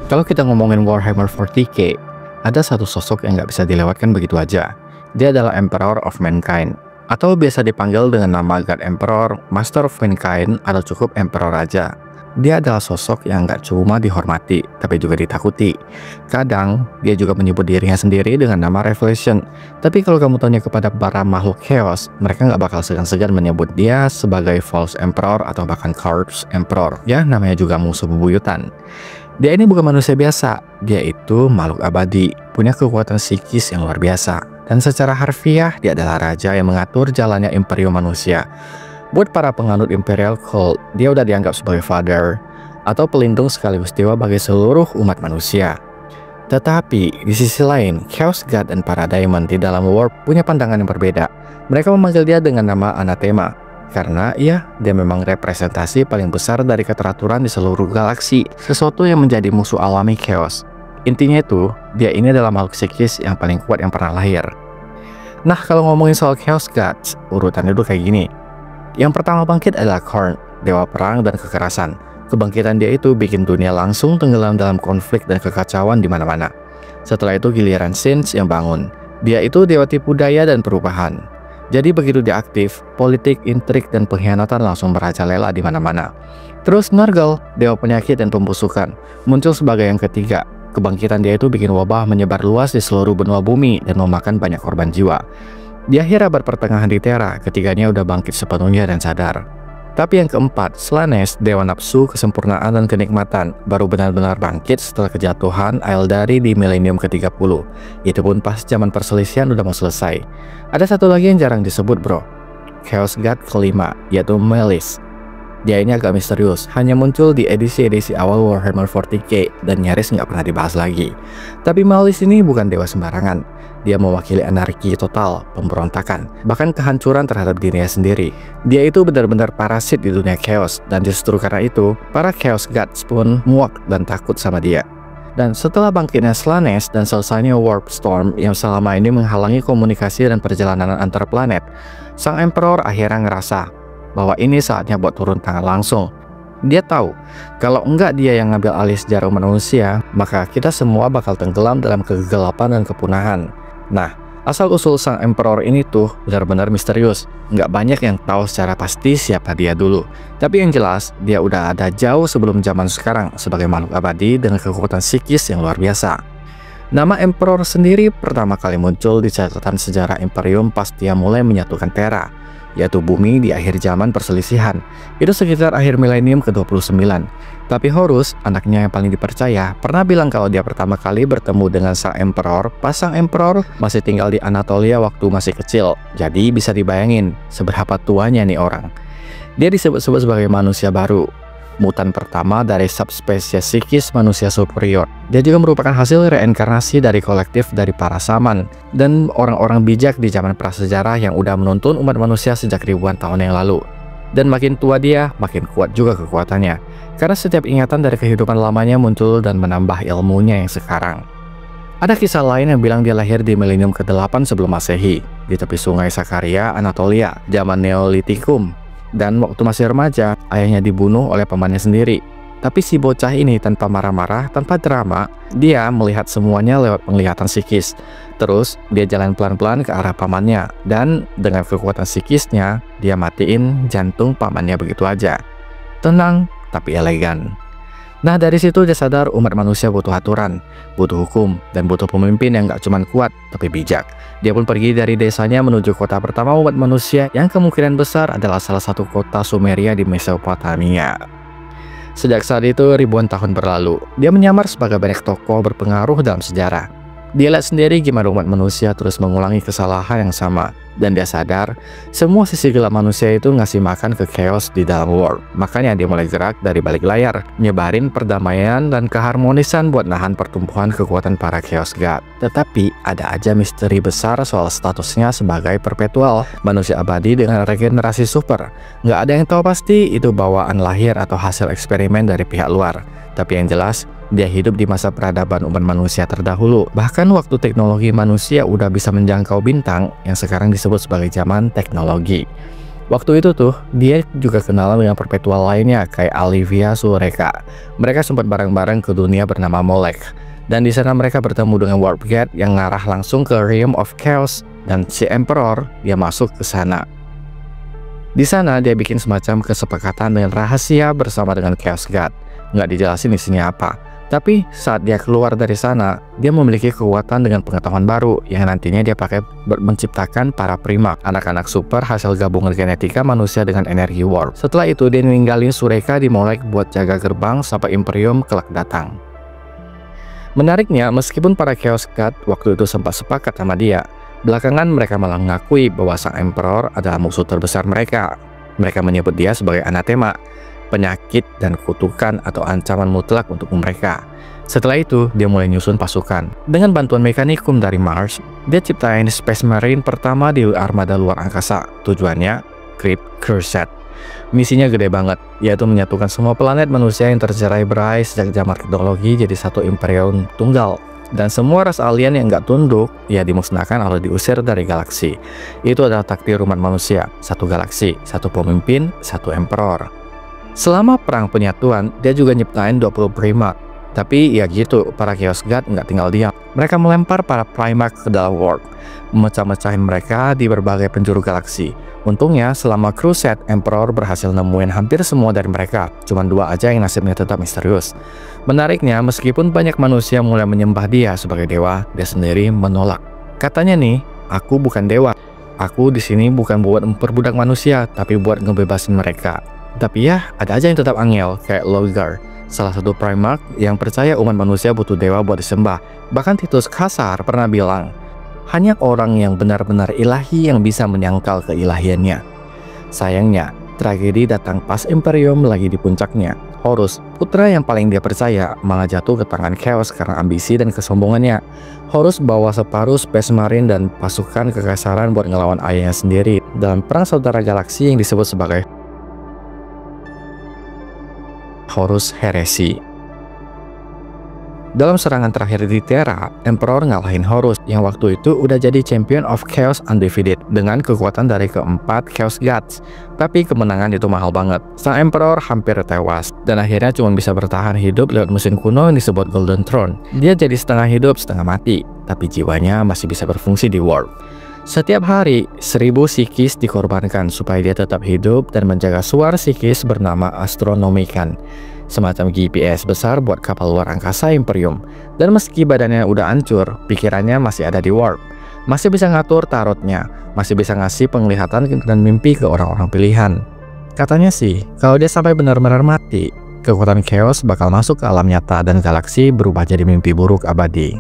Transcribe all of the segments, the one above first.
Kalau kita ngomongin Warhammer 40K, ada satu sosok yang nggak bisa dilewatkan begitu aja. Dia adalah Emperor of Mankind, atau biasa dipanggil dengan nama God Emperor, Master of Mankind, atau cukup Emperor aja. Dia adalah sosok yang nggak cuma dihormati, tapi juga ditakuti. Kadang, dia juga menyebut dirinya sendiri dengan nama Revelation. Tapi kalau kamu tanya kepada para makhluk Chaos, mereka nggak bakal segan-segan menyebut dia sebagai False Emperor atau bahkan Corpse Emperor. Ya, namanya juga musuh bebuyutan. Dia ini bukan manusia biasa, dia itu makhluk abadi, punya kekuatan psikis yang luar biasa. Dan secara harfiah, dia adalah raja yang mengatur jalannya imperium manusia. Buat para penganut Imperial Cult, dia udah dianggap sebagai father atau pelindung sekaligus dewa bagi seluruh umat manusia. Tetapi di sisi lain, Chaos God dan para Daemon di dalam Warp punya pandangan yang berbeda. Mereka memanggil dia dengan nama Anathema karena dia memang representasi paling besar dari keteraturan di seluruh galaksi, sesuatu yang menjadi musuh alami Chaos. Intinya itu, dia ini adalah makhluk psikis yang paling kuat yang pernah lahir. Nah, kalau ngomongin soal Chaos Gods, urutannya dulu kayak gini. Yang pertama bangkit adalah Khorne, dewa perang dan kekerasan. Kebangkitan dia itu bikin dunia langsung tenggelam dalam konflik dan kekacauan di mana-mana. Setelah itu giliran Sins yang bangun. Dia itu dewa tipu daya dan perubahan. Jadi begitu dia aktif, politik, intrik, dan pengkhianatan langsung merajalela di mana-mana. Terus Nurgle, dewa penyakit dan pembusukan, muncul sebagai yang ketiga. Kebangkitan dia itu bikin wabah menyebar luas di seluruh benua bumi dan memakan banyak korban jiwa. Di akhir abad pertengahan di Terra, ketiganya udah bangkit sepenuhnya dan sadar. Tapi yang keempat, Slanesh, dewa nafsu, kesempurnaan, dan kenikmatan, baru benar-benar bangkit setelah kejatuhan Aeldari di milenium ke-30. Itu pun pas zaman perselisihan udah mau selesai. Ada satu lagi yang jarang disebut bro, Chaos God kelima, yaitu Malice. Dia ini agak misterius, hanya muncul di edisi-edisi awal Warhammer 40K dan nyaris nggak pernah dibahas lagi. Tapi Malice ini bukan dewa sembarangan. Dia mewakili anarki total, pemberontakan, bahkan kehancuran terhadap dirinya sendiri. Dia itu benar-benar parasit di dunia Chaos, dan justru karena itu, para Chaos Gods pun muak dan takut sama dia. Dan setelah bangkitnya Slanesh dan selesainya Warp Storm yang selama ini menghalangi komunikasi dan perjalanan antar planet, sang Emperor akhirnya ngerasa bahwa ini saatnya buat turun tangan langsung. Dia tahu, kalau enggak dia yang ngambil alih sejarah manusia, maka kita semua bakal tenggelam dalam kegelapan dan kepunahan. Nah, asal-usul sang Emperor ini tuh benar-benar misterius. Nggak banyak yang tahu secara pasti siapa dia dulu. Tapi yang jelas, dia udah ada jauh sebelum zaman sekarang sebagai makhluk abadi dengan kekuatan psikis yang luar biasa. Nama Emperor sendiri pertama kali muncul di catatan sejarah Imperium pas dia mulai menyatukan Terra, yaitu bumi di akhir zaman perselisihan. Itu sekitar akhir milenium ke-29. Tapi Horus, anaknya yang paling dipercaya, pernah bilang kalau dia pertama kali bertemu dengan sang Emperor pas sang Emperor masih tinggal di Anatolia waktu masih kecil. Jadi bisa dibayangin seberapa tuanya nih orang. Dia disebut-sebut sebagai manusia baru, mutan pertama dari subspesies psikis manusia superior. Dia juga merupakan hasil reinkarnasi dari kolektif dari para saman dan orang-orang bijak di zaman prasejarah yang udah menuntun umat manusia sejak ribuan tahun yang lalu. Dan makin tua dia, makin kuat juga kekuatannya. Karena setiap ingatan dari kehidupan lamanya muncul dan menambah ilmunya yang sekarang. Ada kisah lain yang bilang dia lahir di milenium ke-8 sebelum Masehi, di tepi sungai Sakaria, Anatolia, zaman Neolitikum. Dan waktu masih remaja, ayahnya dibunuh oleh pamannya sendiri. Tapi si bocah ini tanpa marah-marah, tanpa drama, dia melihat semuanya lewat penglihatan psikis. Terus dia jalan pelan-pelan ke arah pamannya, dan dengan kekuatan psikisnya, dia matiin jantung pamannya begitu aja. Tenang, tapi elegan. Nah dari situ dia sadar umat manusia butuh aturan, butuh hukum, dan butuh pemimpin yang gak cuma kuat, tapi bijak. Dia pun pergi dari desanya menuju kota pertama umat manusia yang kemungkinan besar adalah salah satu kota Sumeria di Mesopotamia. Sejak saat itu ribuan tahun berlalu, dia menyamar sebagai banyak tokoh berpengaruh dalam sejarah. Dia lihat sendiri gimana umat manusia terus mengulangi kesalahan yang sama. Dan dia sadar, semua sisi gelap manusia itu ngasih makan ke chaos di dalam Warp. Makanya dia mulai gerak dari balik layar, nyebarin perdamaian dan keharmonisan buat nahan pertumbuhan kekuatan para Chaos God. Tetapi ada aja misteri besar soal statusnya sebagai perpetual, manusia abadi dengan regenerasi super. Nggak ada yang tahu pasti itu bawaan lahir atau hasil eksperimen dari pihak luar. Tapi yang jelas, dia hidup di masa peradaban umat manusia terdahulu. Bahkan waktu teknologi manusia udah bisa menjangkau bintang yang sekarang disebut sebagai zaman teknologi. Waktu itu tuh, dia juga kenalan dengan perpetual lainnya kayak Alivia Sureka. Mereka sempat bareng-bareng ke dunia bernama Molech. Dan di sana mereka bertemu dengan Warp Gate yang ngarah langsung ke Realm of Chaos, dan si Emperor dia masuk ke sana. Di sana dia bikin semacam kesepakatan dengan rahasia bersama dengan Chaos God. Nggak dijelasin isinya apa. Tapi saat dia keluar dari sana, dia memiliki kekuatan dengan pengetahuan baru yang nantinya dia pakai menciptakan para primak, anak-anak super hasil gabungan genetika manusia dengan energi warp. Setelah itu dia ninggalin Sureka di Molech buat jaga gerbang sampai Imperium kelak datang. Menariknya, meskipun para Chaos God waktu itu sempat sepakat sama dia, belakangan mereka malah mengakui bahwa sang Emperor adalah musuh terbesar mereka. Mereka menyebut dia sebagai anatema, penyakit dan kutukan atau ancaman mutlak untuk mereka. Setelah itu, dia mulai nyusun pasukan. Dengan bantuan mekanikum dari Mars, dia ciptain Space Marine pertama di armada luar angkasa. Tujuannya, Crypt Crusade. Misinya gede banget, yaitu menyatukan semua planet manusia yang tercerai-berai sejak zaman teknologi jadi satu imperium tunggal. Dan semua ras alien yang nggak tunduk, ya dimusnahkan atau diusir dari galaksi. Itu adalah takdir umat manusia, satu galaksi, satu pemimpin, satu emperor. Selama perang penyatuan, dia juga nyiptain 20 primark. Tapi ya gitu, para Chaos God nggak tinggal diam. Mereka melempar para primark ke dalam warp, memecah-mecahin mereka di berbagai penjuru galaksi. Untungnya, selama Crusade, Emperor berhasil nemuin hampir semua dari mereka. Cuman 2 aja yang nasibnya tetap misterius. Menariknya, meskipun banyak manusia mulai menyembah dia sebagai dewa, dia sendiri menolak. Katanya nih, aku bukan dewa. Aku di sini bukan buat memperbudak manusia, tapi buat ngebebasin mereka. Tapi ya, ada aja yang tetap angel, kayak Logar, salah satu primark yang percaya umat manusia butuh dewa buat disembah. Bahkan Titus Caesar pernah bilang, hanya orang yang benar-benar ilahi yang bisa menyangkal keilahiannya. Sayangnya, tragedi datang pas Imperium lagi di puncaknya. Horus, putra yang paling dia percaya, malah jatuh ke tangan Chaos karena ambisi dan kesombongannya. Horus bawa separuh Space Marine dan pasukan kekaisaran buat ngelawan ayahnya sendiri dalam perang saudara galaksi yang disebut sebagai Horus Heresi. Dalam serangan terakhir di Terra, Emperor ngalahin Horus yang waktu itu udah jadi Champion of Chaos Undefeated dengan kekuatan dari keempat Chaos Gods. Tapi kemenangan itu mahal banget. Sang Emperor hampir tewas dan akhirnya cuma bisa bertahan hidup lewat mesin kuno yang disebut Golden Throne. Dia jadi setengah hidup setengah mati, tapi jiwanya masih bisa berfungsi di warp. Setiap hari, 1000 psikis dikorbankan supaya dia tetap hidup dan menjaga suar psikis bernama Astronomikan, semacam GPS besar buat kapal luar angkasa Imperium. Dan meski badannya udah hancur, pikirannya masih ada di warp. Masih bisa ngatur tarotnya, masih bisa ngasih penglihatan dan mimpi ke orang-orang pilihan. Katanya sih, kalau dia sampai benar-benar mati, kekuatan Chaos bakal masuk ke alam nyata dan galaksi berubah jadi mimpi buruk abadi.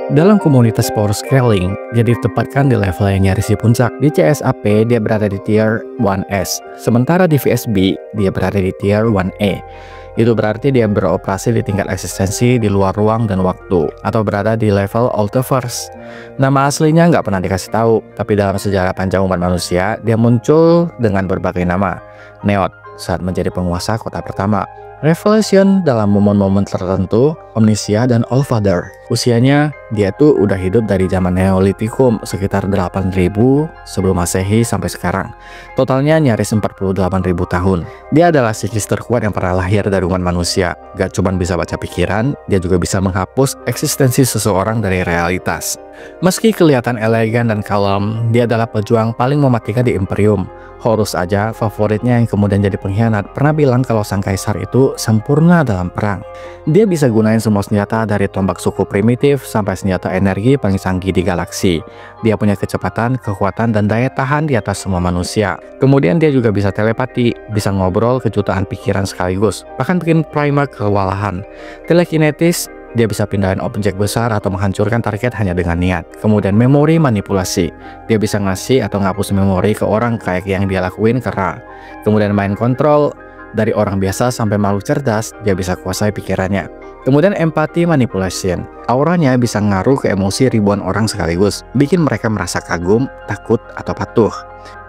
Dalam komunitas power scaling, dia ditempatkan di level yang nyaris di puncak. Di CSAP, dia berada di tier 1S. Sementara di VSB, dia berada di tier 1E. Itu berarti dia beroperasi di tingkat eksistensi di luar ruang dan waktu, atau berada di level Ultiverse. Nama aslinya nggak pernah dikasih tahu, tapi dalam sejarah panjang umat manusia, dia muncul dengan berbagai nama. Neot, saat menjadi penguasa kota pertama. Revelation dalam momen-momen tertentu, Omnisia dan Allfather. Usianya, dia tuh udah hidup dari zaman Neolitikum sekitar 8000 sebelum Masehi sampai sekarang. Totalnya nyaris 48.000 tahun. Dia adalah psikis terkuat yang pernah lahir dari umat manusia. Gak cuma bisa baca pikiran, dia juga bisa menghapus eksistensi seseorang dari realitas. Meski kelihatan elegan dan kalem, dia adalah pejuang paling mematikan di Imperium. Horus aja, favoritnya yang kemudian jadi pengkhianat, pernah bilang kalau sang kaisar itu sempurna dalam perang. Dia bisa gunain semua senjata dari tombak suku primitif sampai senjata energi paling canggih di galaksi. Dia punya kecepatan, kekuatan, dan daya tahan di atas semua manusia. Kemudian dia juga bisa telepati, bisa ngobrol kejutaan pikiran sekaligus, bahkan bikin primark kewalahan. Telekinetis, dia bisa pindahin objek besar atau menghancurkan target hanya dengan niat. Kemudian memori manipulasi. Dia bisa ngasih atau ngapus memori ke orang kayak yang dia lakuin ke Ra. Kemudian mind control. Dari orang biasa sampai makhluk cerdas, dia bisa kuasai pikirannya. Kemudian empati manipulation. Auranya bisa ngaruh ke emosi ribuan orang sekaligus, bikin mereka merasa kagum, takut, atau patuh.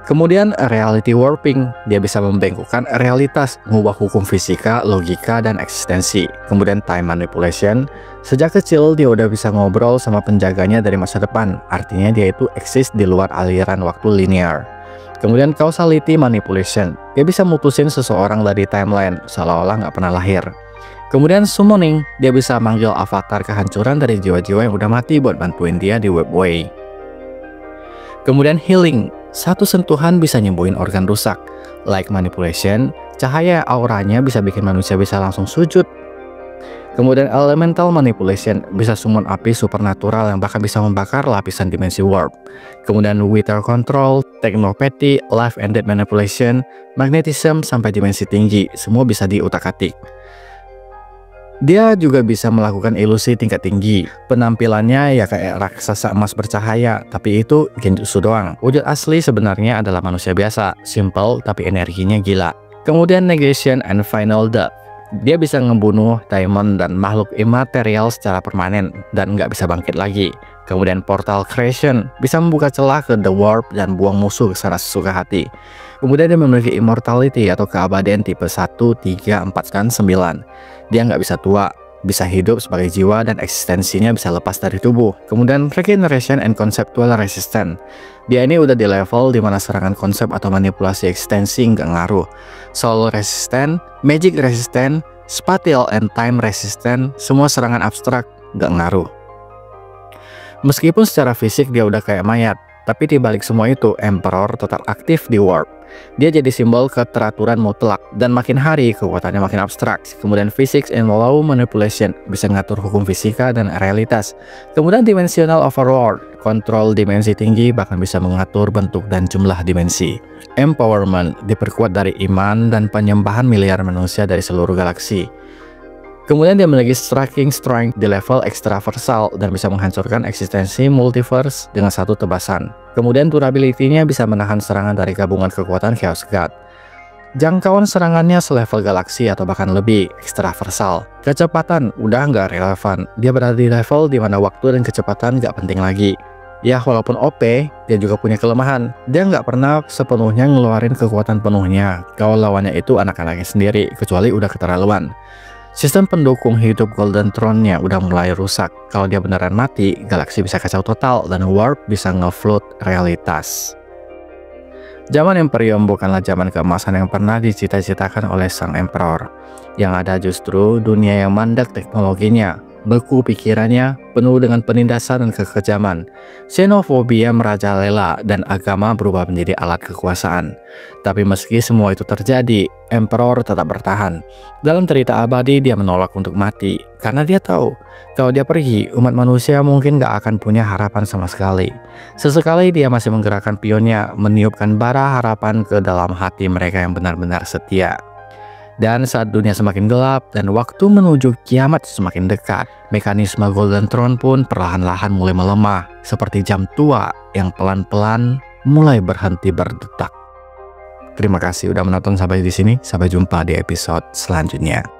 Kemudian reality warping, dia bisa membengkokkan realitas, mengubah hukum fisika, logika, dan eksistensi. Kemudian time manipulation, sejak kecil dia udah bisa ngobrol sama penjaganya dari masa depan, artinya dia itu eksis di luar aliran waktu linear. Kemudian causality manipulation, dia bisa mutusin seseorang dari timeline, seolah-olah nggak pernah lahir. Kemudian summoning, dia bisa manggil avatar kehancuran dari jiwa-jiwa yang udah mati buat bantuin dia di webway. Kemudian healing, satu sentuhan bisa nyembuhin organ rusak. Like manipulation, cahaya auranya bisa bikin manusia bisa langsung sujud. Kemudian elemental manipulation, bisa summon api supernatural yang bahkan bisa membakar lapisan dimensi warp. Kemudian wither control, technopathy, life and death manipulation, magnetism sampai dimensi tinggi, semua bisa diutak-atik. Dia juga bisa melakukan ilusi tingkat tinggi. Penampilannya ya kayak raksasa emas bercahaya, tapi itu genjutsu doang. Wujud asli sebenarnya adalah manusia biasa, simple tapi energinya gila. Kemudian negation and final death. Dia bisa ngebunuh diamond dan makhluk imaterial secara permanen dan nggak bisa bangkit lagi. Kemudian portal creation, bisa membuka celah ke the warp dan buang musuh ke sana sesuka hati. Kemudian dia memiliki immortality atau keabadian tipe 1, 3, 4, dan 9. Dia nggak bisa tua, bisa hidup sebagai jiwa dan eksistensinya bisa lepas dari tubuh. Kemudian regeneration and conceptual resistant. Dia ini udah di level dimana serangan konsep atau manipulasi eksistensi nggak ngaruh. Soul resistant, magic resistant, spatial and time resistant, semua serangan abstrak nggak ngaruh. Meskipun secara fisik dia udah kayak mayat, tapi dibalik semua itu, Emperor tetap aktif di warp. Dia jadi simbol keteraturan mutlak, dan makin hari kekuatannya makin abstrak. Kemudian physics and law manipulation, bisa ngatur hukum fisika dan realitas. Kemudian dimensional overlord, kontrol dimensi tinggi, bahkan bisa mengatur bentuk dan jumlah dimensi. Empowerment, diperkuat dari iman dan penyembahan miliar manusia dari seluruh galaksi. Kemudian dia memiliki striking strength di level extraversal dan bisa menghancurkan eksistensi multiverse dengan satu tebasan. Kemudian durability-nya bisa menahan serangan dari gabungan kekuatan Chaos God. Jangkauan serangannya selevel galaksi atau bahkan lebih, extraversal. Kecepatan udah nggak relevan, dia berada di level di mana waktu dan kecepatan nggak penting lagi. Ya walaupun OP, dia juga punya kelemahan. Dia nggak pernah sepenuhnya ngeluarin kekuatan penuhnya kalau lawannya itu anak-anaknya sendiri, kecuali udah keterlaluan. Sistem pendukung hidup Golden Throne-nya udah mulai rusak. Kalau dia beneran mati, galaksi bisa kacau total dan warp bisa nge-float realitas. Zaman Imperium bukanlah zaman keemasan yang pernah dicita-citakan oleh sang Emperor. Yang ada justru dunia yang mandek teknologinya, beku pikirannya, penuh dengan penindasan dan kekejaman. Xenofobia merajalela dan agama berubah menjadi alat kekuasaan. Tapi meski semua itu terjadi, Emperor tetap bertahan. Dalam cerita abadi dia menolak untuk mati, karena dia tahu kalau dia pergi, umat manusia mungkin gak akan punya harapan sama sekali. Sesekali dia masih menggerakkan pionnya, meniupkan bara harapan ke dalam hati mereka yang benar-benar setia. Dan saat dunia semakin gelap dan waktu menuju kiamat semakin dekat, mekanisme Golden Throne pun perlahan-lahan mulai melemah, seperti jam tua yang pelan-pelan mulai berhenti berdetak. Terima kasih udah menonton sampai di sini. Sampai jumpa di episode selanjutnya.